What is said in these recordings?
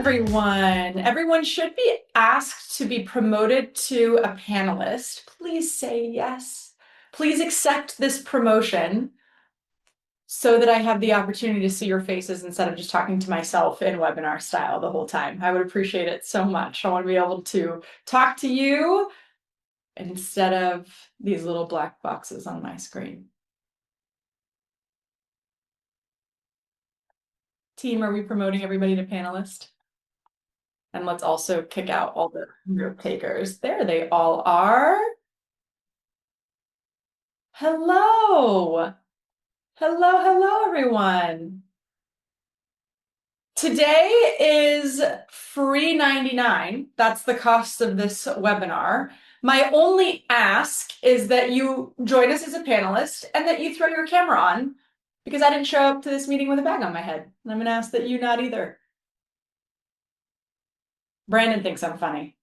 everyone. Everyone should be asked to be promoted to a panelist. Please say yes. Please accept this promotion so that I have the opportunity to see your faces instead of just talking to myself in webinar style the whole time. I would appreciate it so much. I want to be able to talk to you instead of these little black boxes on my screen. Team, are we promoting everybody to panelist? And let's also kick out all the note takers. There they all are. Hello. Hello, everyone. Today is free $99. That's the cost of this webinar. My only ask is that you join us as a panelist and that you throw your camera on, because I didn't show up to this meeting with a bag on my head. And I'm going to ask that you not either. Brandon thinks I'm funny.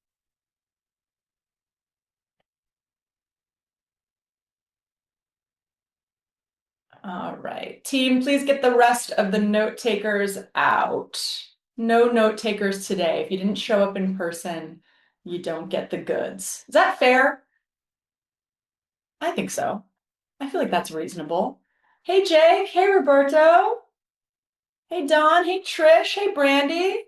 All right, team, please get the rest of the note takers out. No note takers today. If you didn't show up in person, you don't get the goods. Is that fair? I think so. I feel like that's reasonable. Hey, Jake. Hey, Roberto. Hey, Don. Hey, Trish. Hey, Brandy.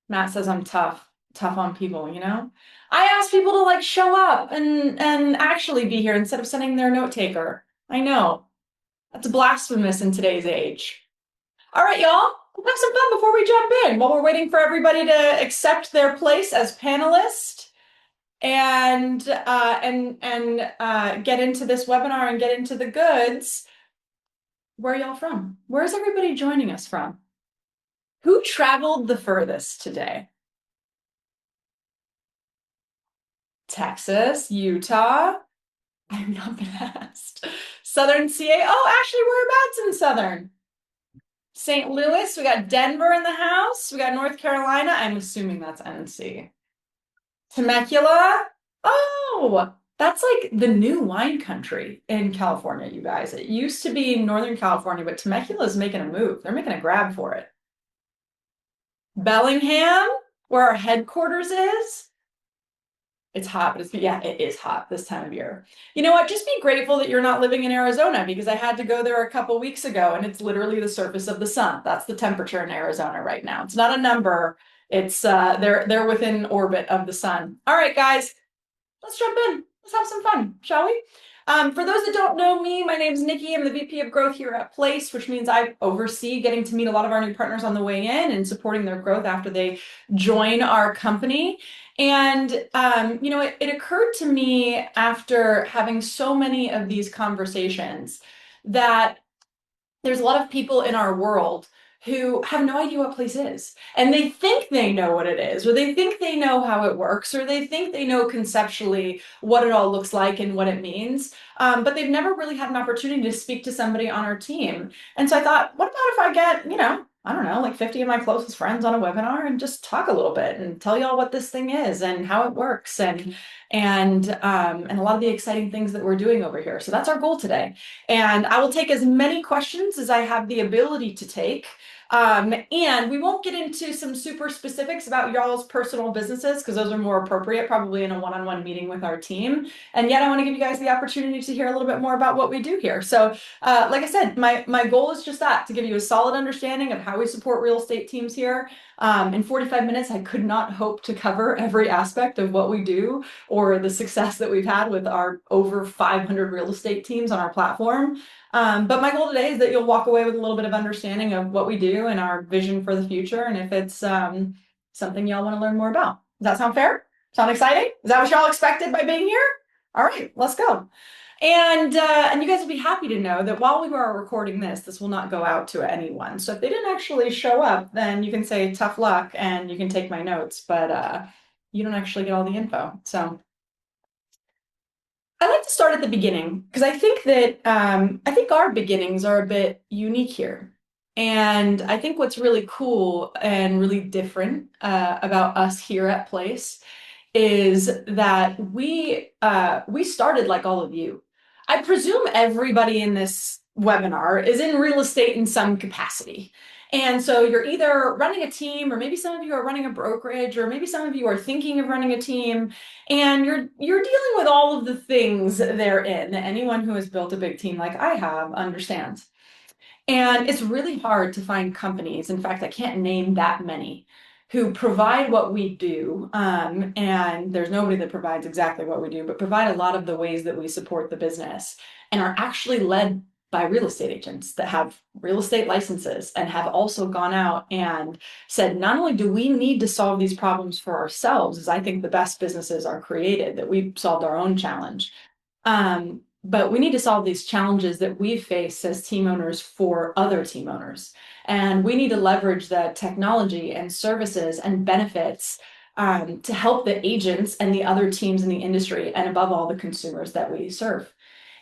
Matt says I'm tough on people, you know? I ask people to like show up and actually be here instead of sending their note taker. I know. That's blasphemous in today's age. All right, y'all. We'll have some fun before we jump in while we're waiting for everybody to accept their place as panelist and get into this webinar and get into the goods. Where are y'all from? Where's everybody joining us from? Who traveled the furthest today? Texas, Utah. I've not been asked. Southern CA. Oh, actually, whereabouts in Southern? St. Louis. We got Denver in the house. We got North Carolina. I'm assuming that's NC. Temecula. Oh, that's like the new wine country in California, you guys. It used to be Northern California, but Temecula is making a move. They're making a grab for it. Bellingham, where our headquarters is. It's hot, but it is hot this time of year. You know what? Just be grateful that you're not living in Arizona, because I had to go there a couple weeks ago and it's literally the surface of the sun. That's the temperature in Arizona right now. It's not a number. It's they're within orbit of the sun. All right, guys, let's jump in. Let's have some fun, shall we? For those that don't know me, my name is Nikki. I'm the VP of Growth here at Place, which means I oversee getting to meet a lot of our new partners on the way in and supporting their growth after they join our company. And, it occurred to me after having so many of these conversations that there's a lot of people in our world who have no idea what Place is. And they think they know what it is, or they think they know how it works, or they think they know conceptually what it all looks like and what it means. But they've never really had an opportunity to speak to somebody on our team. And so I thought, what about if I get, I don't know, like 50 of my closest friends on a webinar and just talk a little bit and tell y'all what this thing is and how it works and a lot of the exciting things that we're doing over here. So that's our goal today. And I will take as many questions as I have the ability to take. And we won't get into some super specifics about y'all's personal businesses, because those are more appropriate probably in a one-on-one meeting with our team. And yet I want to give you guys the opportunity to hear a little bit more about what we do here. So like I said, my goal is just that, to give you a solid understanding of how we support real estate teams here. In 45 minutes, I could not hope to cover every aspect of what we do or the success that we've had with our over 500 real estate teams on our platform. But my goal today is that you'll walk away with a little bit of understanding of what we do and our vision for the future, and if it's something y'all want to learn more about. Does that sound fair? Sound exciting? Is that what y'all expected by being here? All right, let's go. And you guys will be happy to know that while we are recording this will not go out to anyone. So if they didn't actually show up, then you can say tough luck and you can take my notes, but you don't actually get all the info. So I like to start at the beginning, because I think that I think our beginnings are a bit unique here. And I think what's really cool and really different about us here at Place is that we started like all of you. I presume everybody in this webinar is in real estate in some capacity. And so you're either running a team, or maybe some of you are running a brokerage, or maybe some of you are thinking of running a team, and you're dealing with all of the things therein that anyone who has built a big team like I have understands. And it's really hard to find companies, in fact, I can't name that many, who provide what we do. And there's nobody that provides exactly what we do, but provide a lot of the ways that we support the business and are actually led by real estate agents that have real estate licenses and have also gone out and said, not only do we need to solve these problems for ourselves, as I think the best businesses are created, that we've solved our own challenge, but we need to solve these challenges that we face as team owners for other team owners. And we need to leverage the technology and services and benefits to help the agents and the other teams in the industry, and above all, the consumers that we serve.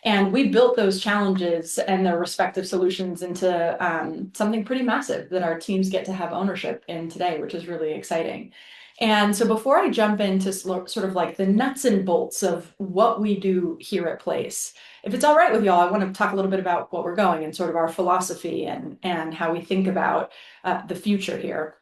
And we built those challenges and their respective solutions into something pretty massive that our teams get to have ownership in today, which is really exciting. And so before I jump into sort of like the nuts and bolts of what we do here at Place, if it's all right with y'all, I want to talk a little bit about what we're going and sort of our philosophy and how we think about the future here.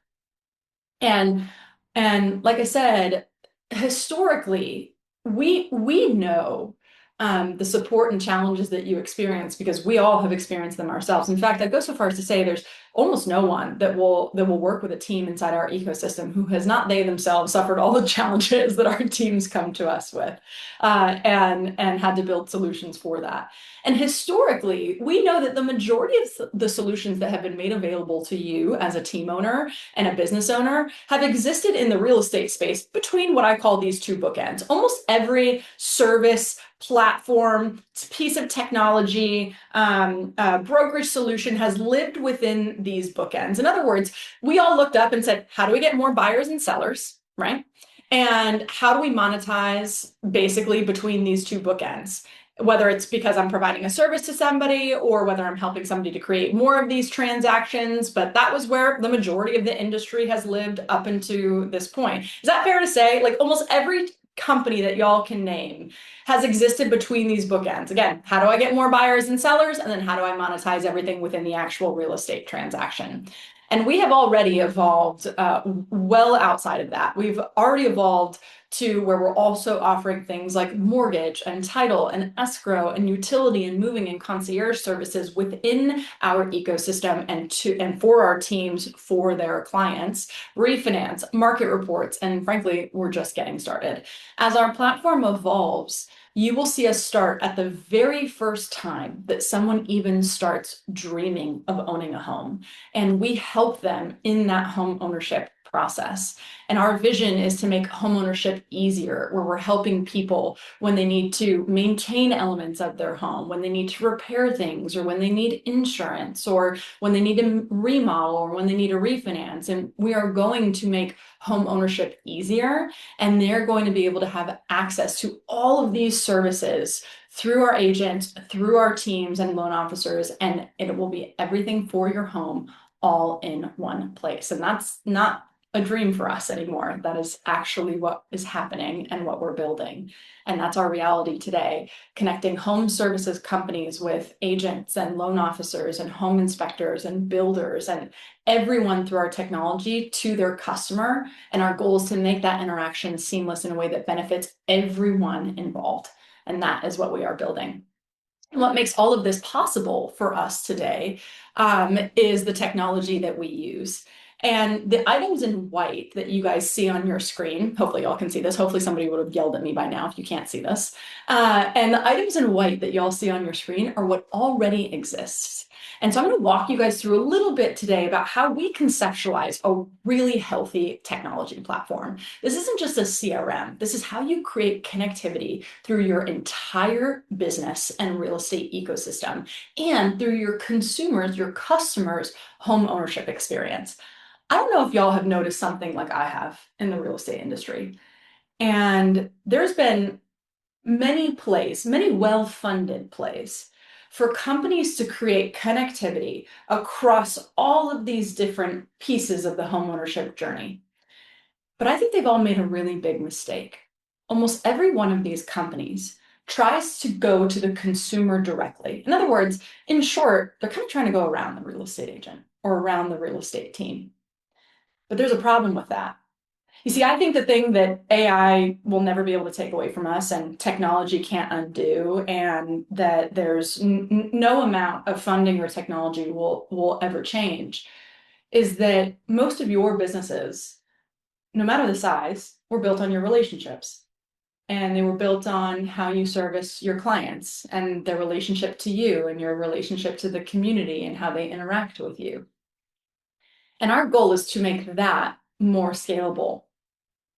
And like I said, historically, we know the support and challenges that you experience because we all have experienced them ourselves. In fact, I'd go so far as to say there's almost no one that will work with a team inside our ecosystem who has not they themselves suffered all the challenges that our teams come to us with, and had to build solutions for that. And historically, we know that the majority of the solutions that have been made available to you as a team owner and a business owner have existed in the real estate space between what I call these two bookends. Almost every service, platform, piece of technology, brokerage solution has lived within these bookends. In other words, we all looked up and said, how do we get more buyers and sellers, right? And how do we monetize basically between these two bookends? Whether it's because I'm providing a service to somebody or whether I'm helping somebody to create more of these transactions, but that was where the majority of the industry has lived up into this point. Is that fair to say? Like almost every company that y'all can name has existed between these bookends. Again, how do I get more buyers and sellers? And then how do I monetize everything within the actual real estate transaction? And we have already evolved well outside of that. We've already evolved to where we're also offering things like mortgage and title and escrow and utility and moving and concierge services within our ecosystem and for our teams, for their clients, refinance, market reports, and frankly, we're just getting started. As our platform evolves, you will see us start at the very first time that someone even starts dreaming of owning a home. And we help them in that home ownership process. And our vision is to make homeownership easier, where we're helping people when they need to maintain elements of their home, when they need to repair things, or when they need insurance, or when they need to remodel, or when they need to refinance. And we are going to make home ownership easier, and they're going to be able to have access to all of these services through our agents, through our teams and loan officers, and it will be everything for your home all in one place. And that's not a dream for us anymore. That is actually what is happening and what we're building. And that's our reality today, connecting home services companies with agents and loan officers and home inspectors and builders and everyone through our technology to their customer. And our goal is to make that interaction seamless in a way that benefits everyone involved. And that is what we are building. And what makes all of this possible for us today is the technology that we use. And the items in white that you guys see on your screen, hopefully y'all can see this. Hopefully somebody would have yelled at me by now if you can't see this. And the items in white that y'all see on your screen are what already exists. And so I'm going to walk you guys through a little bit today about how we conceptualize a really healthy technology platform. This isn't just a CRM. This is how you create connectivity through your entire business and real estate ecosystem and through your consumers, your customers' home ownership experience. I don't know if y'all have noticed something like I have in the real estate industry. And there's been many plays, many well-funded plays for companies to create connectivity across all of these different pieces of the homeownership journey. But I think they've all made a really big mistake. Almost every one of these companies tries to go to the consumer directly. In other words, in short, they're kind of trying to go around the real estate agent or around the real estate team. But there's a problem with that. You see, I think the thing that AI will never be able to take away from us and technology can't undo, and that there's no amount of funding or technology will ever change, is that most of your businesses, no matter the size, were built on your relationships. And they were built on how you service your clients and their relationship to you and your relationship to the community and how they interact with you. And our goal is to make that more scalable,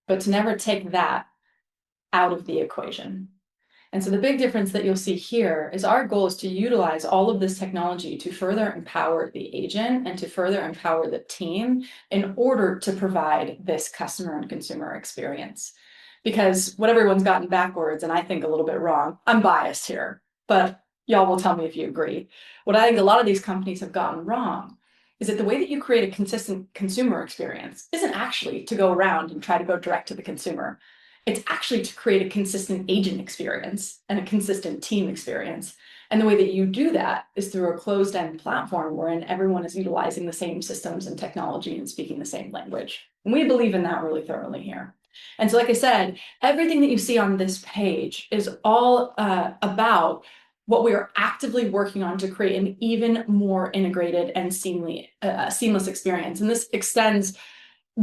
but to never take that out of the equation. And so the big difference that you'll see here is our goal is to utilize all of this technology to further empower the agent and to further empower the team in order to provide this customer and consumer experience. Because what everyone's gotten backwards, and I think a little bit wrong, I'm biased here, but y'all will tell me if you agree. What I think a lot of these companies have gotten wrong is that the way that you create a consistent consumer experience isn't actually to go around and try to go direct to the consumer. It's actually to create a consistent agent experience and a consistent team experience. And the way that you do that is through a closed-end platform wherein everyone is utilizing the same systems and technology and speaking the same language. And we believe in that really thoroughly here. And so, like I said, everything that you see on this page is all about what we are actively working on to create an even more integrated and seamless experience. And this extends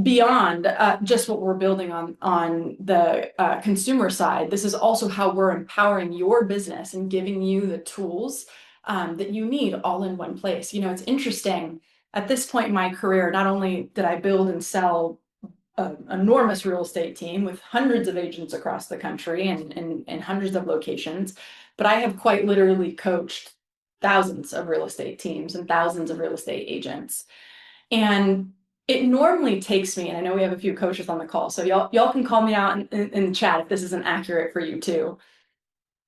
beyond just what we're building on the consumer side. This is also how we're empowering your business and giving you the tools that you need all in one place. You know, it's interesting. At this point in my career, not only did I build and sell an enormous real estate team with hundreds of agents across the country and hundreds of locations, but I have quite literally coached thousands of real estate teams and thousands of real estate agents. And it normally takes me, and I know we have a few coaches on the call, so y'all can call me out in chat if this isn't accurate for you too.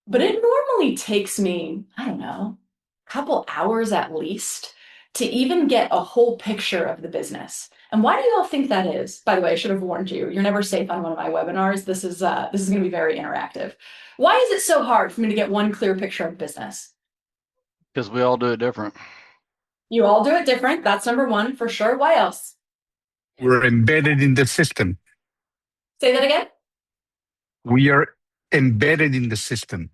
But it normally takes me, I don't know, a couple hours at least to even get a whole picture of the business. And why do you all think that is? By the way, I should have warned you. You're never safe on one of my webinars. This is going to be very interactive. Why is it so hard for me to get one clear picture of business? Because we all do it different. You all do it different. That's number one for sure. Why else? We're embedded in the system. Say that again. We are embedded in the system.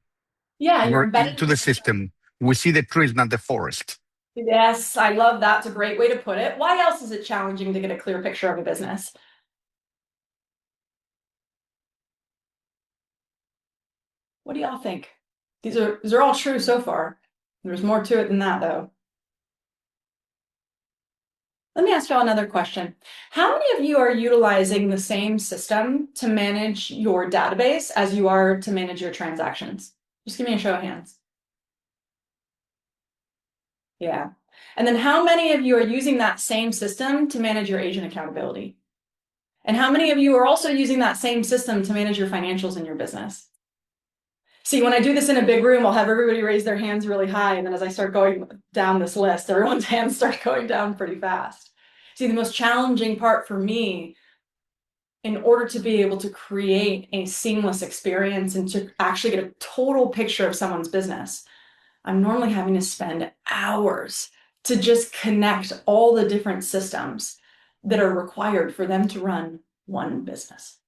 Yeah, you're We're embedded into the system. We see the trees, not the forest. Yes, I love that. It's a great way to put it. Why else is it challenging to get a clear picture of a business? What do y'all think? These are all true so far. There's more to it than that, though. Let me ask y'all another question. How many of you are utilizing the same system to manage your database as you are to manage your transactions? Just give me a show of hands. Yeah. And then how many of you are using that same system to manage your agent accountability? And how many of you are also using that same system to manage your financials in your business? See, when I do this in a big room, I'll have everybody raise their hands really high. And then as I start going down this list, everyone's hands start going down pretty fast. See, the most challenging part for me, in order to be able to create a seamless experience and to actually get a total picture of someone's business, I'm normally having to spend hours to just connect all the different systems that are required for them to run one business.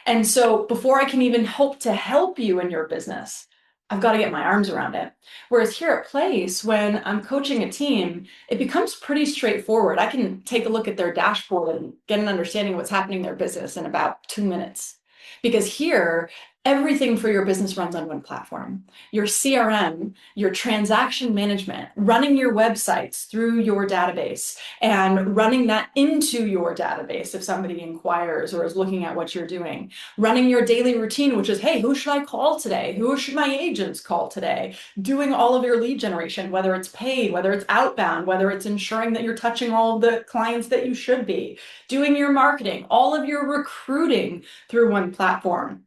And so before I can even hope to help you in your business, I've got to get my arms around it. Whereas here at Place, when I'm coaching a team, it becomes pretty straightforward. I can take a look at their dashboard and get an understanding of what's happening in their business in about 2 minutes. Because here, everything for your business runs on one platform. Your CRM, your transaction management, running your websites through your database and running that into your database if somebody inquires or is looking at what you're doing. Running your daily routine, which is, hey, who should I call today? Who should my agents call today? Doing all of your lead generation, whether it's paid, whether it's outbound, whether it's ensuring that you're touching all of the clients that you should be. Doing your marketing, all of your recruiting through one platform.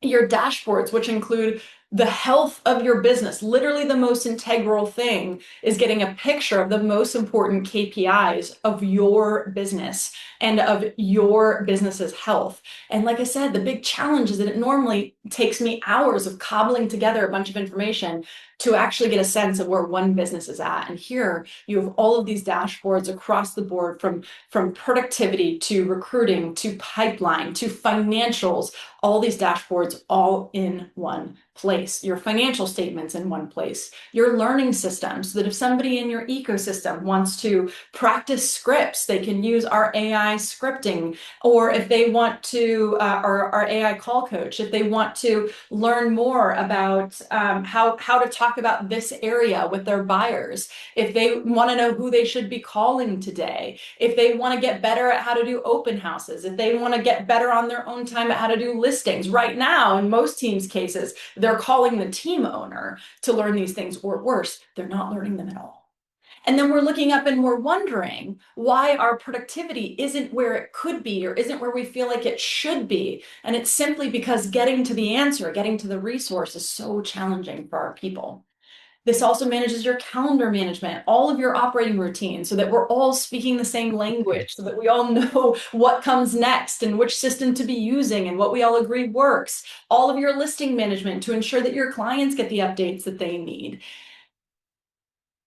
Your dashboards, which include the health of your business. Literally the most integral thing is getting a picture of the most important KPIs of your business and of your business's health. And like I said, the big challenge is that it normally takes me hours of cobbling together a bunch of information to actually get a sense of where one business is at. And here you have all of these dashboards across the board, from productivity to recruiting to pipeline to financials, all these dashboards all in one place. Your financial statements in one place, your learning systems, so that if somebody in your ecosystem wants to practice scripts, they can use our AI scripting, or if they want to, our AI call coach, if they want to learn more about how to talk about this area with their buyers, if they want to know who they should be calling today, if they want to get better at how to do open houses, if they want to get better on their own time at how to do listings. Right now, in most teams' cases, they're calling the team owner to learn these things, or worse, they're not learning them at all. And then we're looking up and we're wondering why our productivity isn't where it could be or isn't where we feel like it should be. And it's simply because getting to the answer, getting to the resource is so challenging for our people. This also manages your calendar management, all of your operating routines, so that we're all speaking the same language, so that we all know what comes next and which system to be using and what we all agree works. All of your listing management to ensure that your clients get the updates that they need.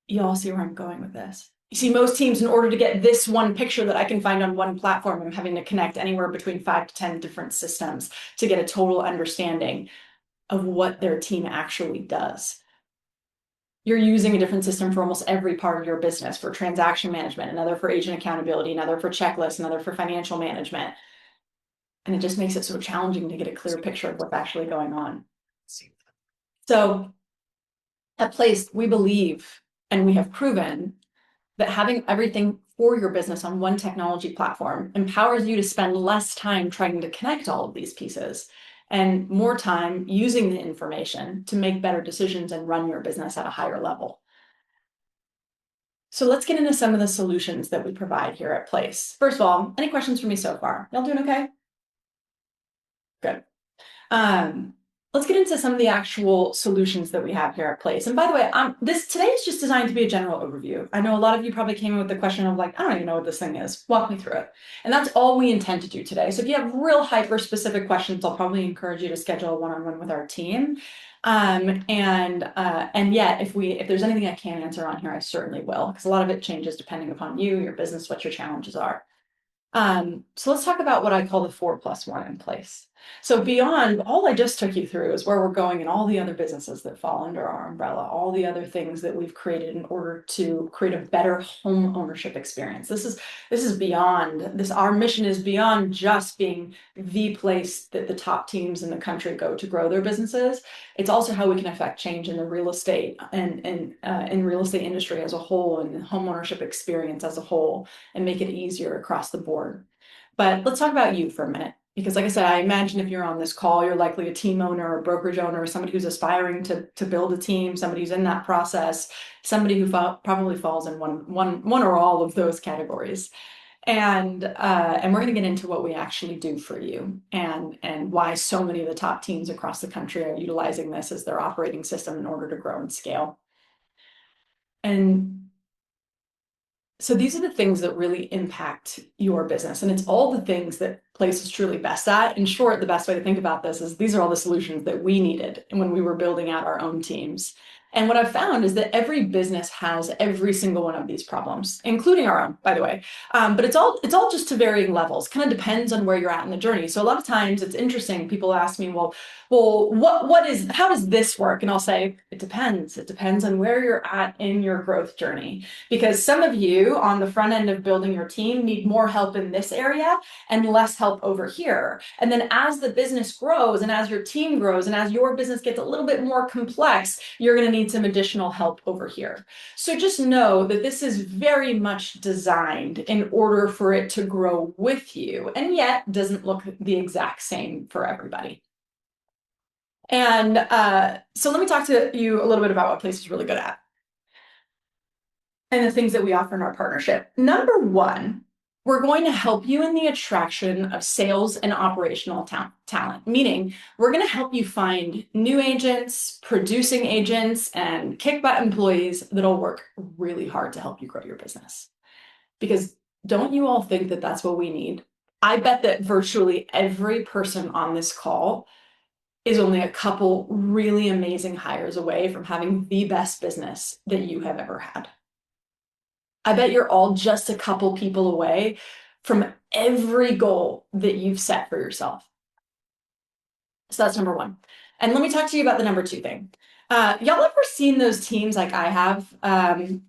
You all see where I'm going with this. You see, most teams, in order to get this one picture that I can find on one platform, I'm having to connect anywhere between 5 to 10 different systems to get a total understanding of what their team actually does. You're using a different system for almost every part of your business, for transaction management, another for agent accountability, another for checklists, another for financial management. And it just makes it so challenging to get a clear picture of what's actually going on. So at Place, we believe, and we have proven, that having everything for your business on one technology platform empowers you to spend less time trying to connect all of these pieces and more time using the information to make better decisions and run your business at a higher level. So let's get into some of the solutions that we provide here at Place. First of all, any questions for me so far? Y'all doing okay? Good. Let's get into some of the actual solutions that we have here at Place. And by the way, today is just designed to be a general overview. I know a lot of you probably came in with the question of like, I don't even know what this thing is. Walk me through it. And that's all we intend to do today. So if you have real hyper-specific questions, I'll probably encourage you to schedule a one-on-one with our team. And yet, if there's anything I can't answer on here, I certainly will, because a lot of it changes depending upon you, your business, what your challenges are. So let's talk about what I call the 4+1 in Place. So beyond all I just took you through is where we're going and all the other businesses that fall under our umbrella, all the other things that we've created in order to create a better home ownership experience. This is beyond this. Our mission is beyond just being the place that the top teams in the country go to grow their businesses. It's also how we can affect change in the real estate and in real estate industry as a whole, and the home ownership experience as a whole, and make it easier across the board. But let's talk about you for a minute. Because like I said, I imagine if you're on this call, you're likely a team owner or a brokerage owner, or somebody who's aspiring to build a team, somebody who's in that process, somebody who probably falls in one or all of those categories. And we're going to get into what we actually do for you, and why so many of the top teams across the country are utilizing this as their operating system in order to grow and scale. And so these are the things that really impact your business, and it's all the things that Place is truly best at. In short, the best way to think about this is these are all the solutions that we needed when we were building out our own teams. And what I've found is that every business has every single one of these problems, including our own, by the way. But it's all just to varying levels. Kind of depends on where you're at in the journey. So a lot of times it's interesting. People ask me, well, how does this work? And I'll say, it depends. It depends on where you're at in your growth journey. Because some of you on the front end of building your team need more help in this area and less help over here. And then as the business grows and as your team grows and as your business gets a little bit more complex, you're going to need some additional help over here. So just know that this is very much designed in order for it to grow with you, and yet doesn't look the exact same for everybody. And so let me talk to you a little bit about what Place is really good at and the things that we offer in our partnership. Number one We're going to help you in the attraction of sales and operational talent, meaning we're going to help you find new agents, producing agents, and kick butt employees that'll work really hard to help you grow your business. Because don't you all think that that's what we need? I bet that virtually every person on this call is only a couple really amazing hires away from having the best business that you have ever had. I bet you're all just a couple people away from every goal that you've set for yourself. So that's number one. And let me talk to you about the number two thing. Y'all ever seen those teams like I have? I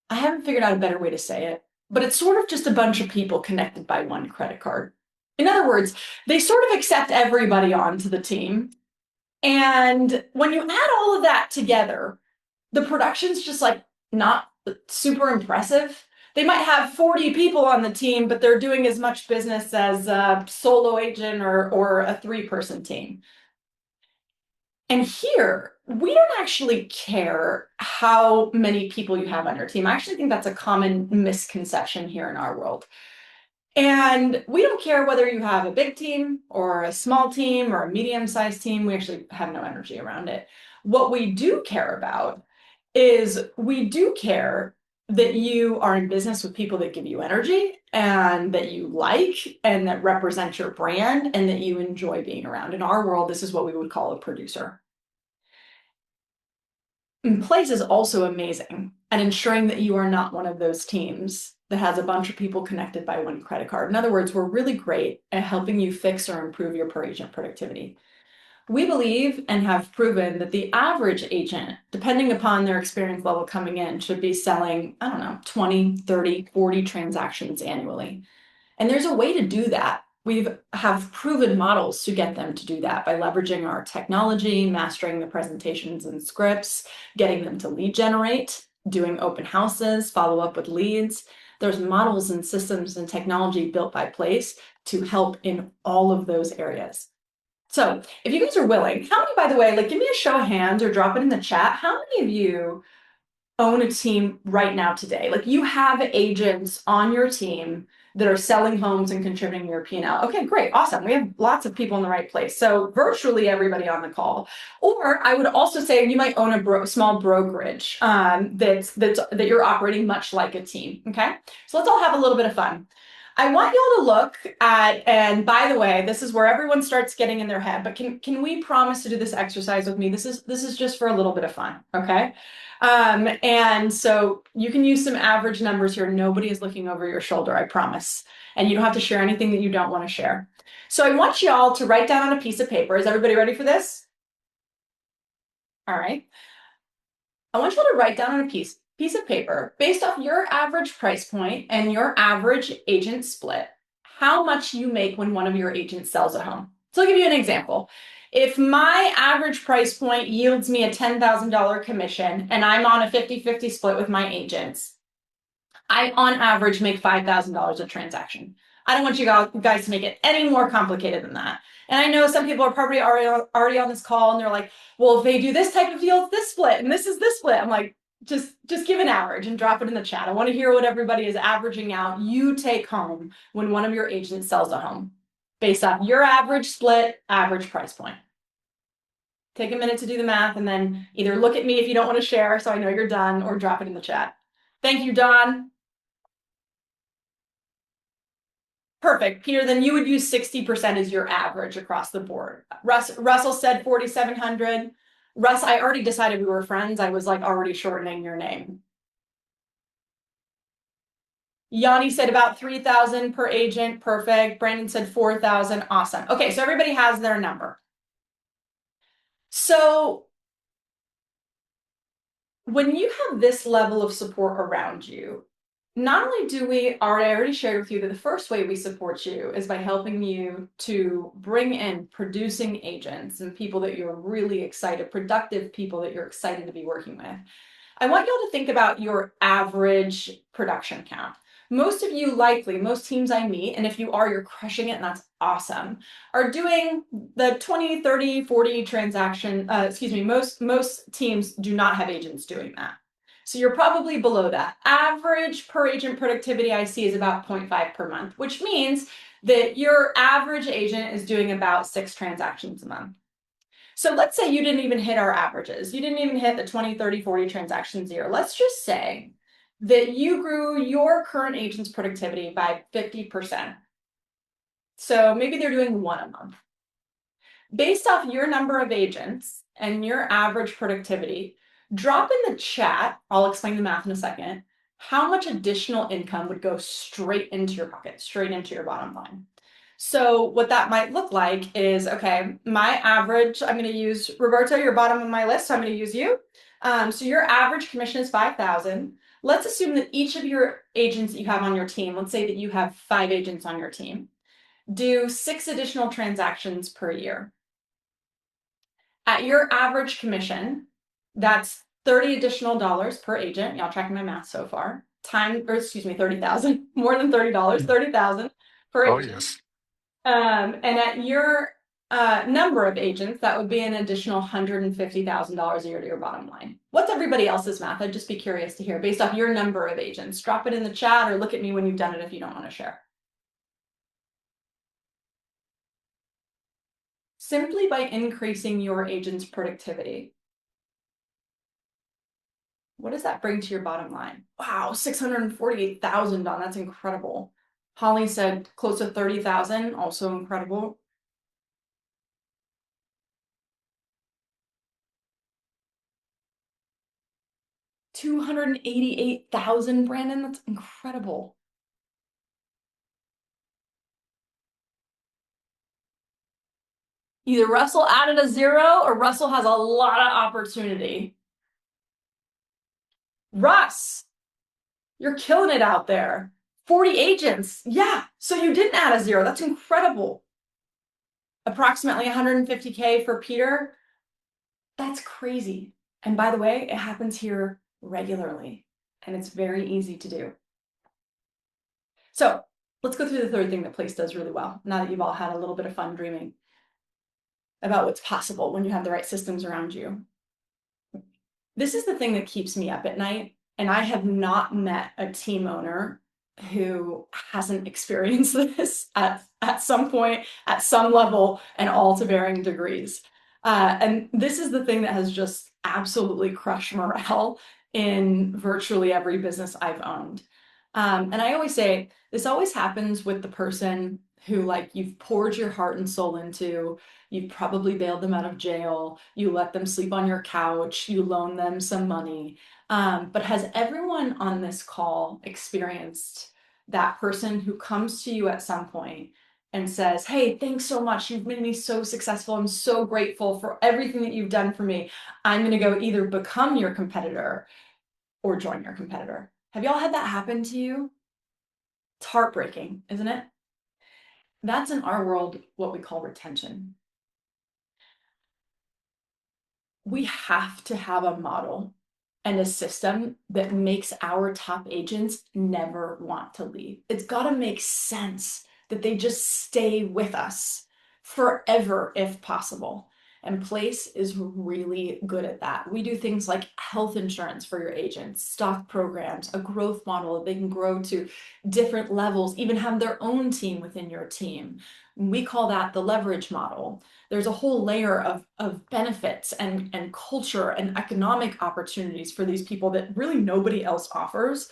haven't figured out a better way to say it, but it's sort of just a bunch of people connected by one credit card. In other words, they sort of accept everybody onto the team. And when you add all of that together, the production's just like not super impressive. They might have 40 people on the team, but they're doing as much business as a solo agent or a 3-person team. And here, we don't actually care how many people you have on your team. I actually think that's a common misconception here in our world. And we don't care whether you have a big team or a small team or a medium-sized team. We actually have no energy around it. What we do care about is we do care that you are in business with people that give you energy and that you like and that represent your brand and that you enjoy being around. In our world, this is what we would call a producer. And Place is also amazing at ensuring that you are not one of those teams that has a bunch of people connected by one credit card. In other words, we're really great at helping you fix or improve your per agent productivity. We believe and have proven that the average agent, depending upon their experience level coming in, should be selling, 20, 30, 40 transactions annually. And there's a way to do that. We have proven models to get them to do that by leveraging our technology, mastering the presentations and scripts, getting them to lead generate, doing open houses, follow up with leads. There's models and systems and technology built by Place to help in all of those areas. So if you guys are willing, how many, by the way, give me a show of hands or drop it in the chat. How many of you own a team right now today? You have agents on your team that are selling homes and contributing to your P&L. Okay, great, awesome. We have lots of people in the right place. So virtually everybody on the call. Or I would also say you might own a small brokerage that you're operating much like a team. Okay, so let's all have a little bit of fun. I want y'all to look at, and by the way, this is where everyone starts getting in their head, but can we promise to do this exercise with me? This is just for a little bit of fun, okay? And so you can use some average numbers here. Nobody is looking over your shoulder, I promise. And you don't have to share anything that you don't want to share. So I want y'all to write down on a piece of paper. Is everybody ready for this? All right. I want y'all to write down on a piece of paper, based off your average price point and your average agent split, how much you make when one of your agents sells a home. So I'll give you an example. If my average price point yields me a $10,000 commission and I'm on a 50-50 split with my agents, I on average make $5,000 a transaction. I don't want you guys to make it any more complicated than that. And I know some people are probably already on this call and they're like, well, if they do this type of deal, it's this split and this is this split. I'm like, just give an average and drop it in the chat. I want to hear what everybody is averaging out you take home when one of your agents sells a home based off your average split, average price point. Take a minute to do the math and then either look at me if you don't want to share so I know you're done, or drop it in the chat. Thank you, Don. Perfect. Peter, then you would use 60% as your average across the board. Russell said 4,700. Russ, I already decided we were friends. I was already shortening your name. Yanni said about 3,000 per agent. Perfect. Brandon said 4,000. Awesome. Okay, so everybody has their number. So when you have this level of support around you, not only do I already shared with you that the first way we support you is by helping you to bring in producing agents and people that you're really excited, productive people that you're excited to be working with. I want y'all to think about your average production count. Most of you likely, most teams I meet, and if you are, you're crushing it and that's awesome, are doing the 20, 30, 40 transaction, most teams do not have agents doing that. So you're probably below that. Average per agent productivity I see is about 0.5 per month, which means that your average agent is doing about 6 transactions a month. So let's say you didn't even hit our averages. You didn't even hit the 20, 30, 40 transactions a year. Let's just say that you grew your current agent's productivity by 50%. So maybe they're doing 1 a month. Based off your number of agents and your average productivity, drop in the chat, I'll explain the math in a second, how much additional income would go straight into your pocket, straight into your bottom line. So what that might look like is, okay, my average, I'm going to use Roberto, you're bottom of my list, so I'm going to use you. So your average commission is 5,000. Let's assume that each of your agents that you have on your team, let's say that you have 5 agents on your team, do 6 additional transactions per year. At your average commission, that's $30 additional per agent. Y'all tracking my math so far. 30,000, more than $30, 30,000 per Oh, agent. yes. And at your number of agents, that would be an additional $150,000 a year to your bottom line. What's everybody else's math? I'd just be curious to hear based off your number of agents. Drop it in the chat or look at me when you've done it if you don't want to share. Simply by increasing your agent's productivity. What does that bring to your bottom line? Wow, 648,000, Don. That's incredible. Holly said close to 30,000, also incredible. $288,000, Brandon. That's incredible. Either Russell added a 0 or Russell has a lot of opportunity. Russ, you're killing it out there. 40 agents. Yeah, so you didn't add a 0. That's incredible. Approximately 150K for Peter. That's crazy. And by the way, it happens here regularly, and it's very easy to do. So let's go through the third thing that Place does really well, now that you've all had a little bit of fun dreaming about what's possible when you have the right systems around you. This is the thing that keeps me up at night, and I have not met a team owner who hasn't experienced this at some point, at some level, and all to varying degrees. And this is the thing that has just absolutely crushed morale in virtually every business I've owned. And I always say, this always happens with the person who, like, you've poured your heart and soul into. You've probably bailed them out of jail. You let them sleep on your couch. You loan them some money. But has everyone on this call experienced that person who comes to you at some point and says, hey, thanks so much. You've made me so successful. I'm so grateful for everything that you've done for me. I'm going to go either become your competitor or join your competitor. Have y'all had that happen to you? It's heartbreaking, isn't it? That's in our world what we call retention. We have to have a model and a system that makes our top agents never want to leave. It's got to make sense that they just stay with us forever if possible. And Place is really good at that. We do things like health insurance for your agents, stock programs, a growth model that they can grow to different levels, even have their own team within your team. We call that the leverage model. There's a whole layer of benefits and culture and economic opportunities for these people that really nobody else offers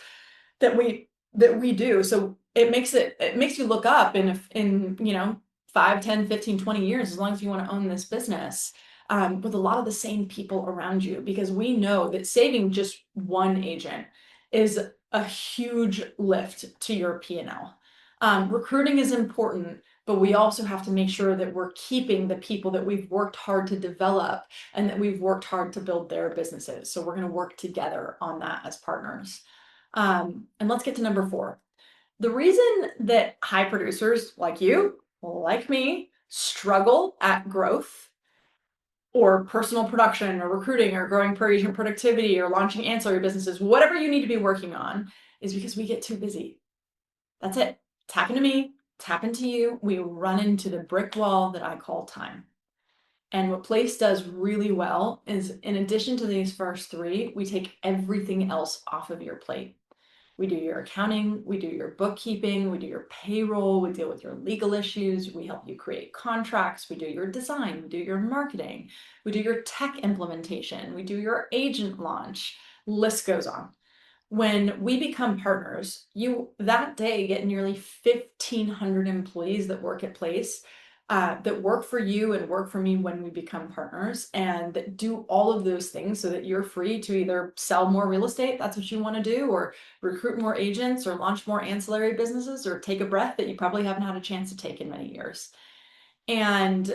that we do. So it makes you look up in 5, 10, 15, 20 years, as long as you want to own this business, with a lot of the same people around you, because we know that saving just one agent is a huge lift to your P&L. Recruiting is important, but we also have to make sure that we're keeping the people that we've worked hard to develop and that we've worked hard to build their businesses. So we're going to work together on that as partners. And let's get to number 4. The reason that high producers like you, like me, struggle at growth or personal production or recruiting or growing per agent productivity or launching ancillary businesses, whatever you need to be working on, is because we get too busy. That's it. It's happened to me. It's happened to you. We run into the brick wall that I call time. And what Place does really well is, in addition to these first three, we take everything else off of your plate. We do your accounting, we do your bookkeeping, we do your payroll, we deal with your legal issues, we help you create contracts, we do your design, we do your marketing, we do your tech implementation, we do your agent launch, list goes on. When we become partners, you that day get nearly 1,500 employees that work at Place, that work for you and work for me when we become partners, and that do all of those things so that you're free to either sell more real estate, that's what you want to do, or recruit more agents, or launch more ancillary businesses, or take a breath that you probably haven't had a chance to take in many years. And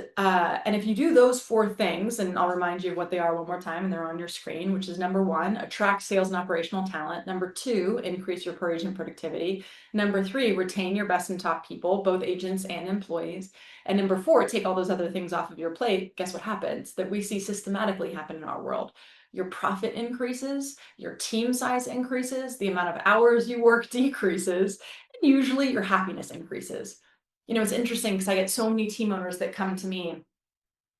if you do those four things, and I'll remind you of what they are one more time, and they're on your screen, which is number one, attract sales and operational talent. Number two, increase your per agent productivity. Number three, retain your best and top people, both agents and employees. And number four, take all those other things off of your plate. Guess what happens? That we see systematically happen in our world. Your profit increases, your team size increases, the amount of hours you work decreases, and usually your happiness increases. You know, it's interesting because I get so many team owners that come to me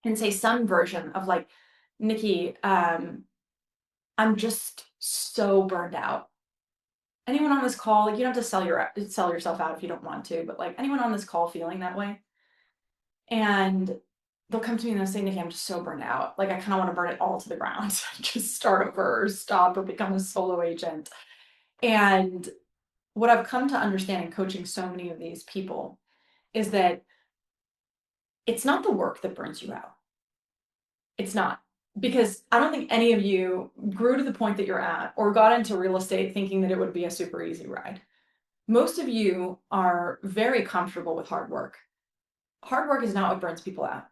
and say some version of like, Nikki, I'm just so burned out. Anyone on this call, you don't have to sell yourself out if you don't want to, but like anyone on this call feeling that way? And they'll come to me and they'll say, Nikki, I'm just so burned out. Like I kind of want to burn it all to the ground, just start over, or stop, or become a solo agent. And what I've come to understand in coaching so many of these people is that it's not the work that burns you out. It's not. Because I don't think any of you grew to the point that you're at or got into real estate thinking that it would be a super easy ride. Most of you are very comfortable with hard work. Hard work is not what burns people out.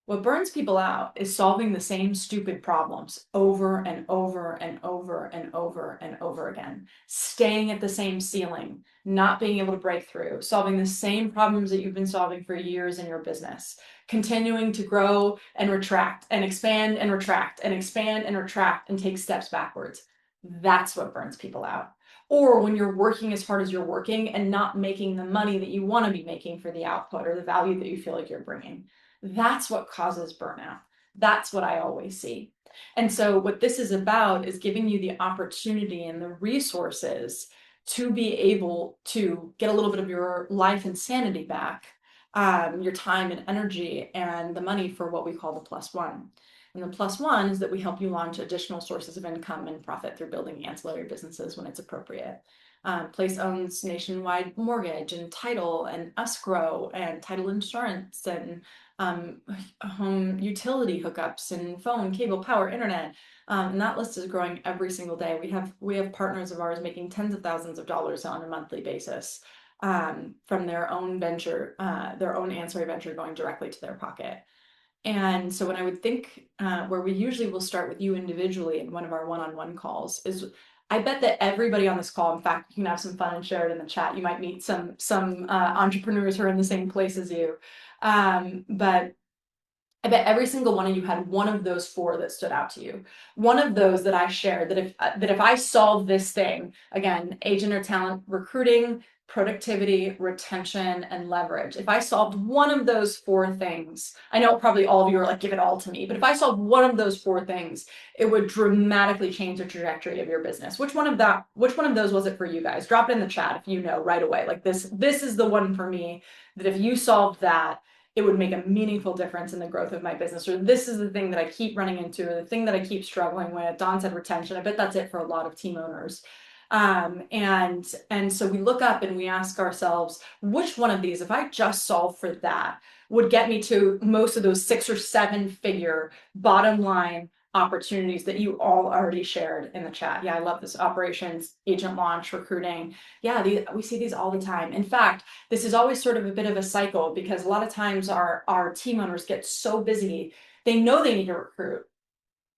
What burns people out is solving the same stupid problems over and over and over and over and over again, staying at the same ceiling, not being able to break through, solving the same problems that you've been solving for years in your business, continuing to grow and retract and expand and retract and expand and retract and take steps backwards. That's what burns people out. Or when you're working as hard as you're working and not making the money that you want to be making for the output or the value that you feel like you're bringing. That's what causes burnout. That's what I always see. And so what this is about is giving you the opportunity and the resources to be able to get a little bit of your life and sanity back, your time and energy, and the money for what we call the plus one. And the plus one is that we help you launch additional sources of income and profit through building ancillary businesses when it's appropriate. Place owns nationwide mortgage and title and escrow and title insurance and home utility hookups and phone, cable, power, internet. And that list is growing every single day. We have partners of ours making tens of thousands of dollars on a monthly basis from their own venture, their own ancillary venture going directly to their pocket. And so when I would think where we usually will start with you individually in one of our one-on-one calls is, I bet that everybody on this call, in fact, you can have some fun and share it in the chat. You might meet some entrepreneurs who are in the same place as you. But I bet every single one of you had one of those four that stood out to you. One of those that I shared, that if I solve this thing, again, agent or talent recruiting, productivity, retention, and leverage. If I solved one of those four things, I know probably all of you are like, give it all to me, but if I solved one of those four things, it would dramatically change the trajectory of your business. Which one of those was it for you guys? Drop it in the chat if you know right away. Like this is the one for me, that if you solved that, it would make a meaningful difference in the growth of my business. Or this is the thing that I keep running into, or the thing that I keep struggling with. Dawn said retention. I bet that's it for a lot of team owners. And so we look up and we ask ourselves, which one of these, if I just solve for that, would get me to most of those 6 or 7 figure bottom line opportunities that you all already shared in the chat. Yeah, I love this. Operations, agent launch, recruiting. Yeah, we see these all the time. In fact, this is always sort of a bit of a cycle, because a lot of times our team owners get so busy, they know they need to recruit.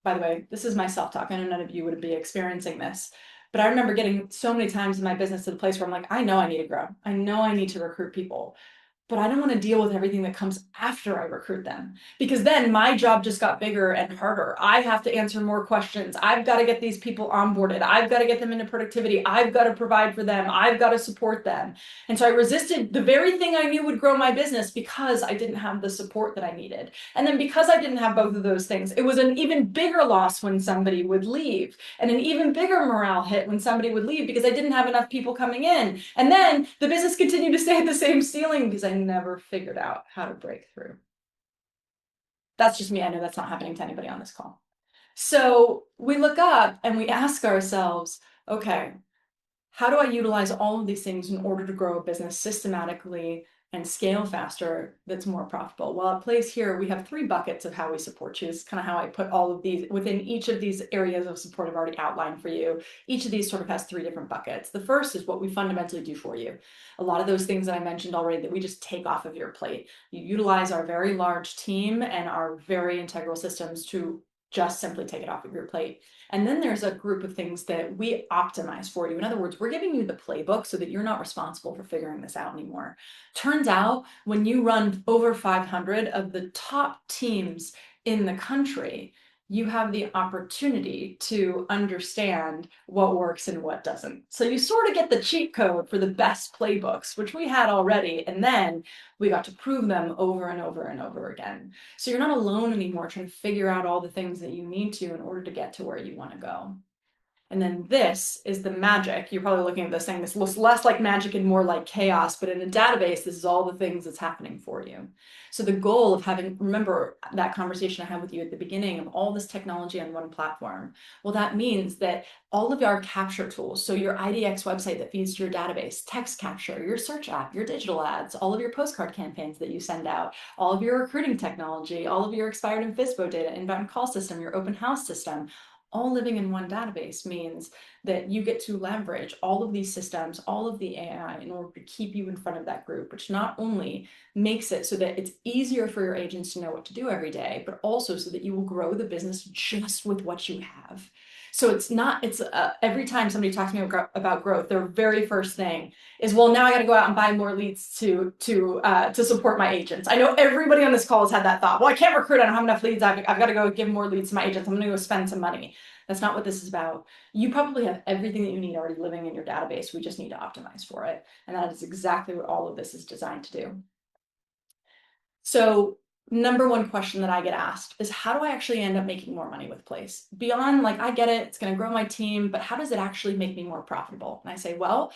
By the way, this is my self-talk. I know none of you would be experiencing this. But I remember getting so many times in my business to the place where I'm like, I know I need to grow. I know I need to recruit people. but I don't want to deal with everything that comes after I recruit them, because then my job just got bigger and harder. I have to answer more questions. I've got to get these people onboarded. I've got to get them into productivity. I've got to provide for them. I've got to support them. And so I resisted the very thing I knew would grow my business because I didn't have the support that I needed. And then because I didn't have both of those things, it was an even bigger loss when somebody would leave, and an even bigger morale hit when somebody would leave because I didn't have enough people coming in. And then the business continued to stay at the same ceiling because I never figured out how to break through. That's just me. I know that's not happening to anybody on this call. So we look up and we ask ourselves, okay, how do I utilize all of these things in order to grow a business systematically and scale faster that's more profitable? Well, at Place here, we have 3 buckets of how we support you. It's kind of how I put all of these within each of these areas of support I've already outlined for you. Each of these sort of has 3 different buckets. The first is what we fundamentally do for you. A lot of those things that I mentioned already that we just take off of your plate. You utilize our very large team and our very integral systems to just simply take it off of your plate. And then there's a group of things that we optimize for you. In other words, we're giving you the playbook so that you're not responsible for figuring this out anymore. Turns out when you run over 500 of the top teams in the country, you have the opportunity to understand what works and what doesn't. So you sort of get the cheat code for the best playbooks, which we had already, and then we got to prove them over and over and over again. So you're not alone anymore trying to figure out all the things that you need to in order to get to where you want to go. And then this is the magic. You're probably looking at this saying this looks less like magic and more like chaos, but in a database, this is all the things that's happening for you. So the goal of having, remember that conversation I had with you at the beginning of all this technology on one platform. Well, that means that all of our capture tools, so your IDX website that feeds to your database, text capture, your search app, your digital ads, all of your postcard campaigns that you send out, all of your recruiting technology, all of your expired and FISBO data, inbound call system, your open house system, all living in one database means that you get to leverage all of these systems, all of the AI in order to keep you in front of that group, which not only makes it so that it's easier for your agents to know what to do every day, but also so that you will grow the business just with what you have. So it's every time somebody talks to me about growth, their very first thing is, well, now I got to go out and buy more leads to support my agents. I know everybody on this call has had that thought. Well, I can't recruit. I don't have enough leads. I've got to go give more leads to my agents. I'm going to go spend some money. That's not what this is about. You probably have everything that you need already living in your database. We just need to optimize for it. And that is exactly what all of this is designed to do. So number one question that I get asked is, how do I actually end up making more money with Place? Beyond like, I get it, it's going to grow my team, but how does it actually make me more profitable? And I say, well,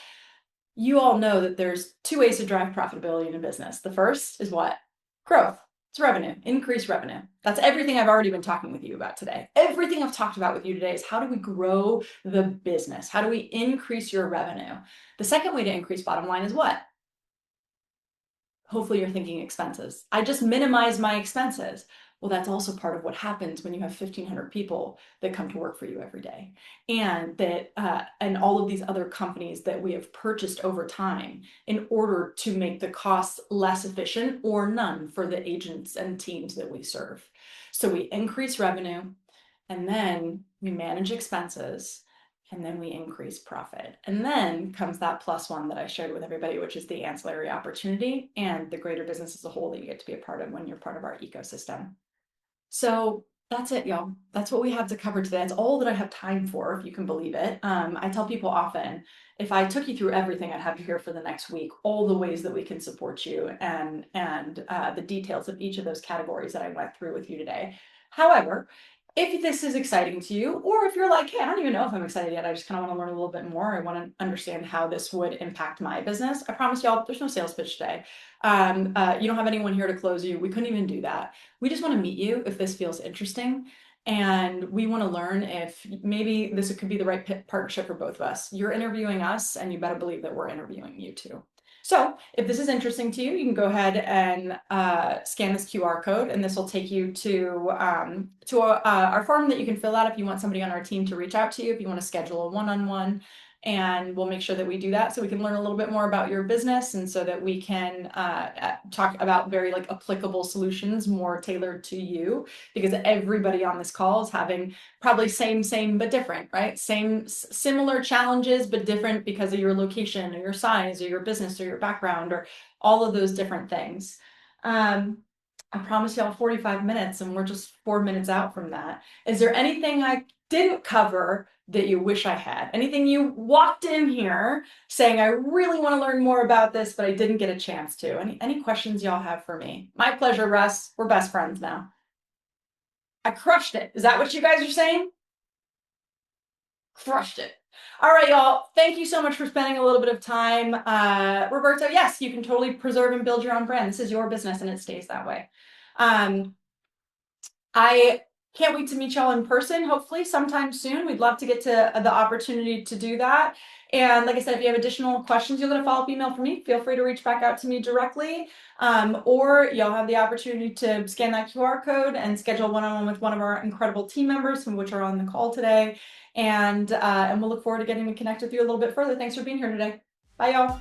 you all know that there's 2 ways to drive profitability in a business. The first is what? Growth. It's revenue, increased revenue. That's everything I've already been talking with you about today. Everything I've talked about with you today is how do we grow the business? How do we increase your revenue? The second way to increase bottom line is what? Hopefully you're thinking expenses. I just minimize my expenses. Well, that's also part of what happens when you have 1,500 people that come to work for you every day, and that and all of these other companies that we have purchased over time in order to make the costs less efficient or none for the agents and teams that we serve. So we increase revenue, and then we manage expenses, and then we increase profit. And then comes that +1 that I shared with everybody, which is the ancillary opportunity and the greater business as a whole that you get to be a part of when you're part of our ecosystem. So that's it, y'all. That's what we have to cover today. That's all that I have time for, if you can believe it. I tell people often, if I took you through everything, I'd have you here for the next week, all the ways that we can support you and the details of each of those categories that I went through with you today. However, if this is exciting to you, or if you're like, hey, I don't even know if I'm excited yet, I just kind of want to learn a little bit more, I want to understand how this would impact my business, I promise y'all, there's no sales pitch today. You don't have anyone here to close you. We couldn't even do that. We just want to meet you if this feels interesting. And we want to learn if maybe this could be the right partnership for both of us. You're interviewing us, and you better believe that we're interviewing you too. So if this is interesting to you, you can go ahead and scan this QR code, and this will take you to our form that you can fill out if you want somebody on our team to reach out to you, if you want to schedule a one-on-one. and we'll make sure that we do that so we can learn a little bit more about your business, and so that we can talk about very like applicable solutions more tailored to you, because everybody on this call is having probably same but different, right? Similar challenges but different because of your location or your size or your business or your background or all of those different things. I promised y'all 45 minutes and we're just 4 minutes out from that. Is there anything I didn't cover that you wish I had? Anything you walked in here saying, I really want to learn more about this, but I didn't get a chance to? Any questions y'all have for me? My pleasure, Russ. We're best friends now. I crushed it. Is that what you guys are saying? Crushed it. All right, y'all. Thank you so much for spending a little bit of time. Roberto, yes, you can totally preserve and build your own brand. This is your business and it stays that way. I can't wait to meet y'all in person, hopefully sometime soon. We'd love to get to the opportunity to do that. And like I said, if you have additional questions, you'll get a follow-up email from me. Feel free to reach back out to me directly. Or you'll have the opportunity to scan that QR code and schedule one-on-one with one of our incredible team members, some of which are on the call today. And we'll look forward to getting to connect with you a little bit further. Thanks for being here today. Bye, y'all.